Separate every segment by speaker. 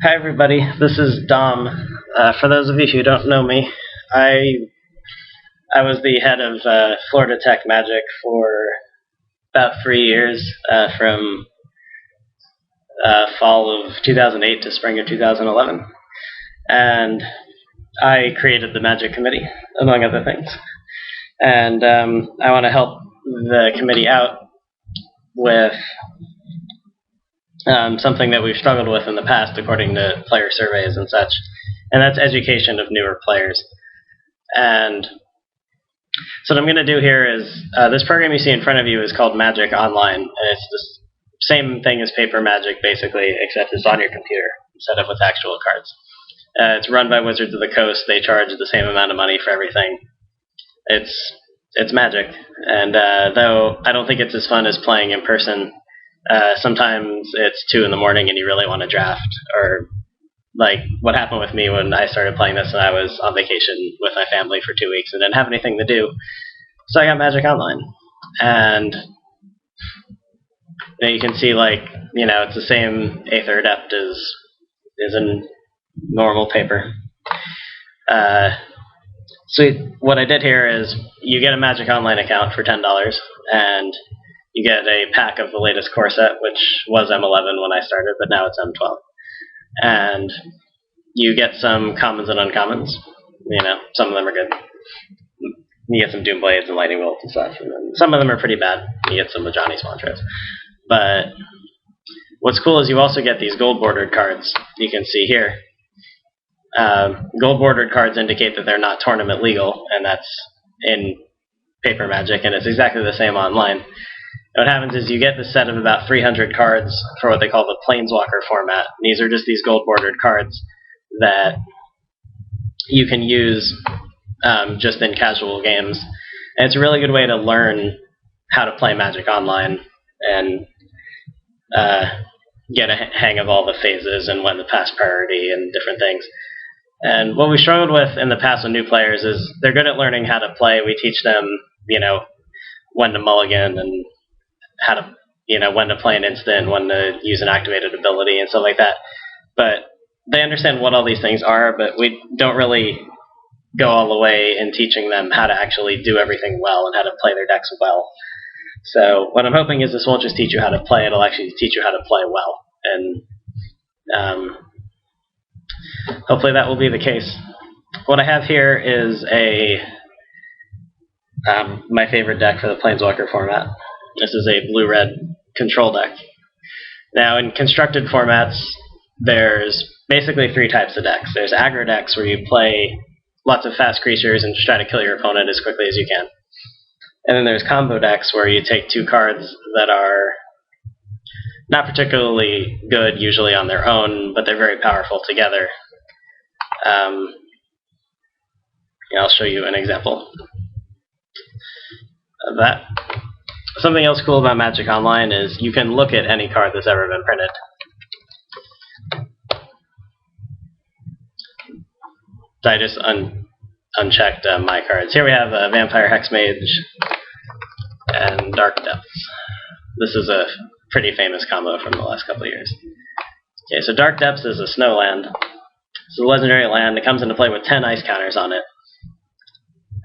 Speaker 1: Hi everybody, this is Dom. For those of you who don't know me, I was the head of Florida Tech Magic for about 3 years, from fall of 2008 to spring of 2011, and I created the Magic Committee, among other things. And I want to help the committee out with something that we've struggled with in the past, according to player surveys and such, and that's education of newer players. And so what I'm going to do here is, this program you see in front of you is called Magic Online, and it's the same thing as Paper Magic, basically, except it's on your computer instead of with actual cards. It's run by Wizards of the Coast. They charge the same amount of money for everything. It's magic, and though I don't think it's as fun as playing in person, sometimes it's 2 in the morning and you really want to draft, or like what happened with me when I started playing this and I was on vacation with my family for 2 weeks and didn't have anything to do. So I got Magic Online, and you can see, it's the same Aether Adept as in normal paper. So what I did here is you get a Magic Online account for $10, and you get a pack of the latest core set, which was M11 when I started, but now it's M12. And you get some commons and uncommons. Some of them are good. You get some Doom Blades and Lightning Bolts and stuff. And then some of them are pretty bad. You get some Ajani's Mantras. But what's cool is you also get these gold-bordered cards you can see here. Gold-bordered cards indicate that they're not tournament legal, and that's in Paper Magic, and it's exactly the same online. What happens is you get this set of about 300 cards for what they call the Planeswalker format. These are just these gold-bordered cards that you can use just in casual games. And it's a really good way to learn how to play Magic Online and get a hang of all the phases and when to pass priority and different things. And what we struggled with in the past with new players is they're good at learning how to play. We teach them, when to mulligan and how to, when to play an instant, when to use an activated ability and stuff like that. But they understand what all these things are, but we don't really go all the way in teaching them how to actually do everything well and how to play their decks well. So what I'm hoping is this won't just teach you how to play, it'll actually teach you how to play well. And hopefully that will be the case. What I have here is my favorite deck for the Planeswalker format. This is a blue-red control deck. Now, in constructed formats, there's basically 3 types of decks. There's aggro decks, where you play lots of fast creatures and just try to kill your opponent as quickly as you can. And then there's combo decks, where you take 2 cards that are not particularly good usually on their own, but they're very powerful together. I'll show you an example of that. Something else cool about Magic Online is you can look at any card that's ever been printed. So I just unchecked my cards. Here we have Vampire Hexmage and Dark Depths. This is a pretty famous combo from the last couple of years. Okay, so Dark Depths is a snow land. It's a legendary land. It comes into play with 10 ice counters on it.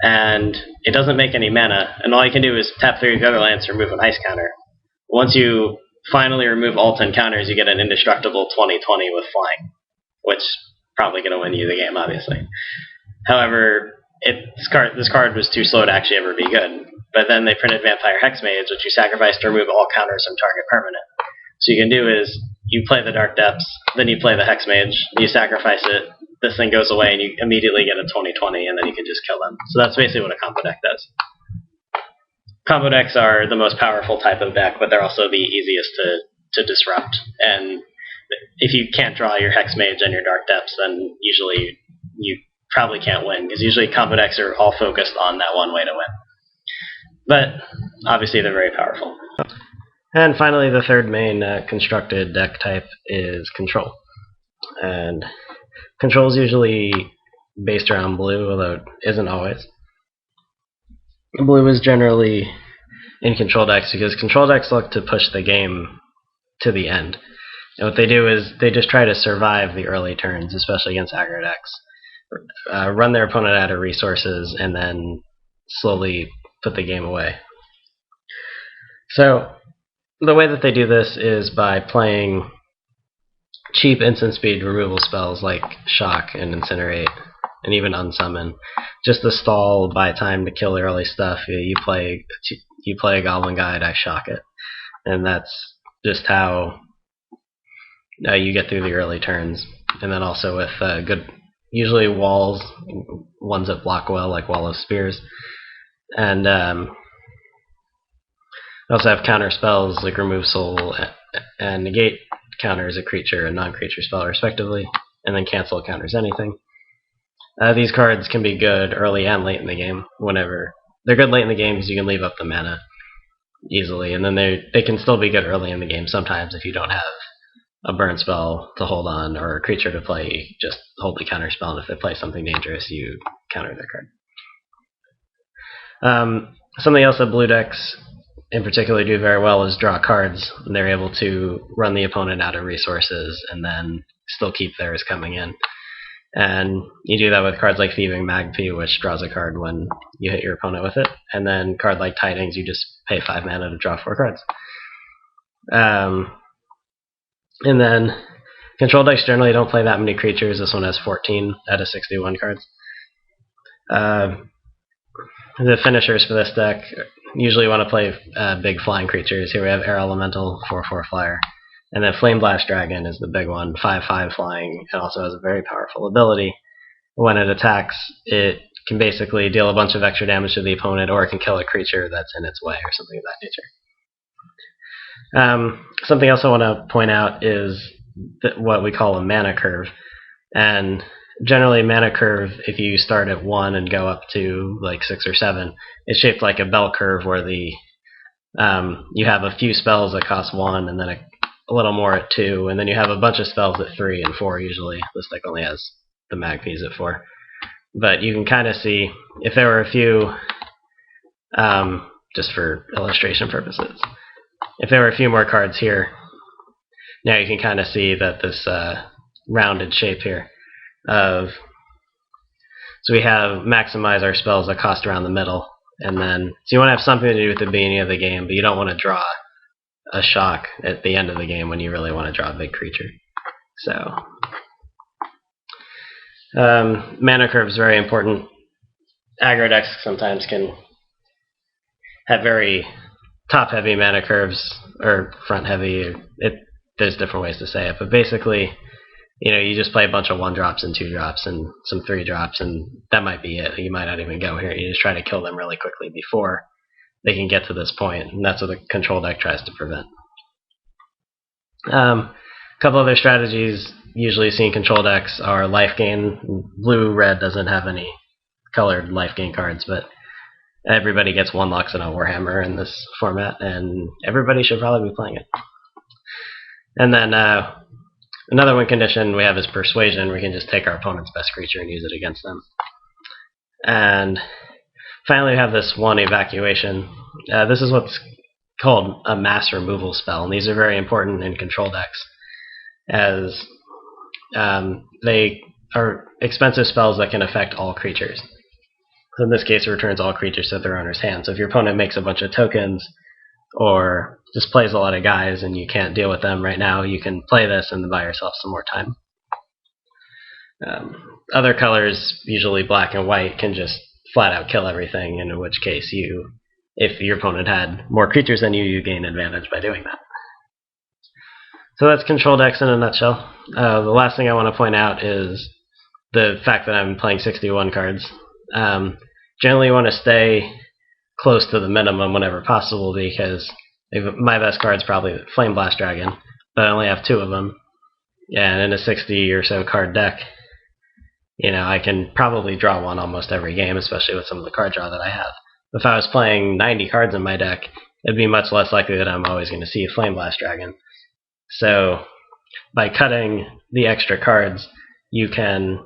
Speaker 1: And it doesn't make any mana, and all you can do is tap 3 of your other lands to remove an ice counter. Once you finally remove all 10 counters, you get an indestructible 20/20 with flying, which is probably going to win you the game, obviously. However, this card was too slow to actually ever be good. But then they printed Vampire Hexmage, which you sacrifice to remove all counters from target permanent. So you can do is, you play the Dark Depths, then you play the Hexmage, you sacrifice it, this thing goes away, and you immediately get a 20/20, and then you can just kill them. So that's basically what a combo deck does. Combo decks are the most powerful type of deck, but they're also the easiest to disrupt. And if you can't draw your Hexmage and your Dark Depths, then usually you probably can't win, because usually combo decks are all focused on that one way to win. But obviously they're very powerful. And finally, the third main constructed deck type is Control. And Control is usually based around blue, although it isn't always. Blue is generally in Control decks because Control decks look to push the game to the end. And what they do is they just try to survive the early turns, especially against aggro decks. Run their opponent out of resources, and then slowly put the game away. So the way that they do this is by playing cheap instant speed removal spells like Shock and Incinerate, and even Unsummon, just to stall, buy time to kill the early stuff. You play a Goblin Guide, I shock it, and that's just how you get through the early turns. And then also with usually walls, ones that block well, like Wall of Spears, and also have counter spells like Remove Soul and Negate counters a creature and non-creature spell respectively, and then cancel counters anything. These cards can be good early and late in the game. Whenever they're good late in the game because you can leave up the mana easily, and then they can still be good early in the game sometimes if you don't have a burn spell to hold on or a creature to play. Just hold the counter spell, and if they play something dangerous, you counter their card. Something else that blue decks in particular do very well is draw cards, and they're able to run the opponent out of resources and then still keep theirs coming in. And you do that with cards like Thieving Magpie, which draws a card when you hit your opponent with it, and then card like Tidings, you just pay 5 mana to draw 4 cards. And then control decks generally don't play that many creatures. This one has 14 out of 61 cards. The finishers for this deck usually want to play big flying creatures. Here we have Air Elemental, 4/4 flyer. And then Flame Blast Dragon is the big one, 5/5 flying. It also has a very powerful ability. When it attacks, it can basically deal a bunch of extra damage to the opponent, or it can kill a creature that's in its way, or something of that nature. Something else I want to point out is what we call a mana curve. And generally, mana curve, if you start at 1 and go up to like 6 or 7, is shaped like a bell curve where you have a few spells that cost 1, and then a little more at 2, and then you have a bunch of spells at 3 and 4 usually. This deck only has the Magpies at 4. But you can kind of see, if there were a few, just for illustration purposes, if there were a few more cards here, now you can kind of see that this rounded shape here so we have maximize our spells that cost around the middle, and then so you want to have something to do with the beginning of the game, but you don't want to draw a shock at the end of the game when you really want to draw a big creature. So mana curve is very important. Aggro decks sometimes can have very top-heavy mana curves, or front-heavy. There's different ways to say it, but basically, you just play a bunch of 1-drops and 2-drops and some 3-drops, and that might be it. You might not even go here. You just try to kill them really quickly before they can get to this point, and that's what the control deck tries to prevent. A couple other strategies usually seen in control decks are life gain. Blue-red doesn't have any colored life gain cards, but everybody gets 1 Lux and a Warhammer in this format, and everybody should probably be playing it. And then another win condition we have is Persuasion. We can just take our opponent's best creature and use it against them. And finally, we have this 1 Evacuation. This is what's called a mass removal spell, and these are very important in control decks, as they are expensive spells that can affect all creatures. So in this case, it returns all creatures to their owner's hand. So if your opponent makes a bunch of tokens, or just plays a lot of guys and you can't deal with them right now, you can play this and buy yourself some more time. Other colors, usually black and white, can just flat out kill everything, in which case if your opponent had more creatures than you, you gain advantage by doing that. So that's control decks in a nutshell. The last thing I want to point out is the fact that I'm playing 61 cards. Generally you want to stay close to the minimum whenever possible, because my best card is probably Flame Blast Dragon, but I only have 2 of them. And in a 60 or so card deck, I can probably draw one almost every game, especially with some of the card draw that I have. If I was playing 90 cards in my deck, it'd be much less likely that I'm always going to see a Flame Blast Dragon. So by cutting the extra cards, you can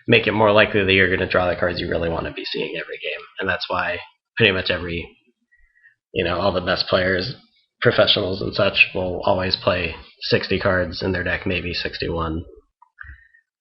Speaker 1: make it more likely that you're going to draw the cards you really want to be seeing every game. And that's why pretty much all the best players
Speaker 2: professionals and such will always play 60 cards in their deck, maybe 61.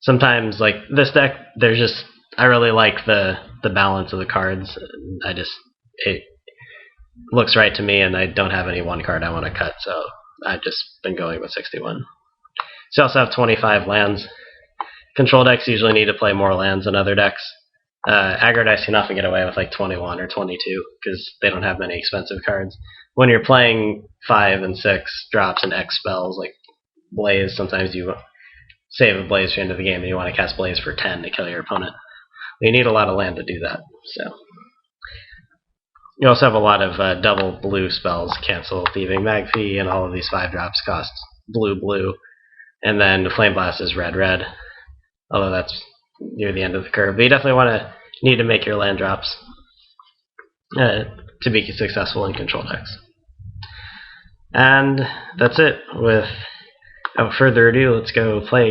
Speaker 2: Sometimes, like this deck, I really like the balance of the cards. It looks right to me, and I don't have any one card I want to cut, so I've just been going with 61. So you also have 25 lands. Control decks usually need to play more lands than other decks. Aggro decks can often get away with like 21 or 22 because they don't have many expensive cards. When you're playing 5 and 6 drops and X spells like Blaze, sometimes you save a Blaze for the end of the game and you want to cast Blaze for 10 to kill your opponent. You need a lot of land to do that. So you also have a lot of double blue spells, Cancel, Thieving Magpie, and all of these 5 drops cost blue, and then Flame Blast is red, although that's near the end of the curve. But you definitely need to make your land drops to be successful in control decks. And that's it. Without further ado, let's go play a game.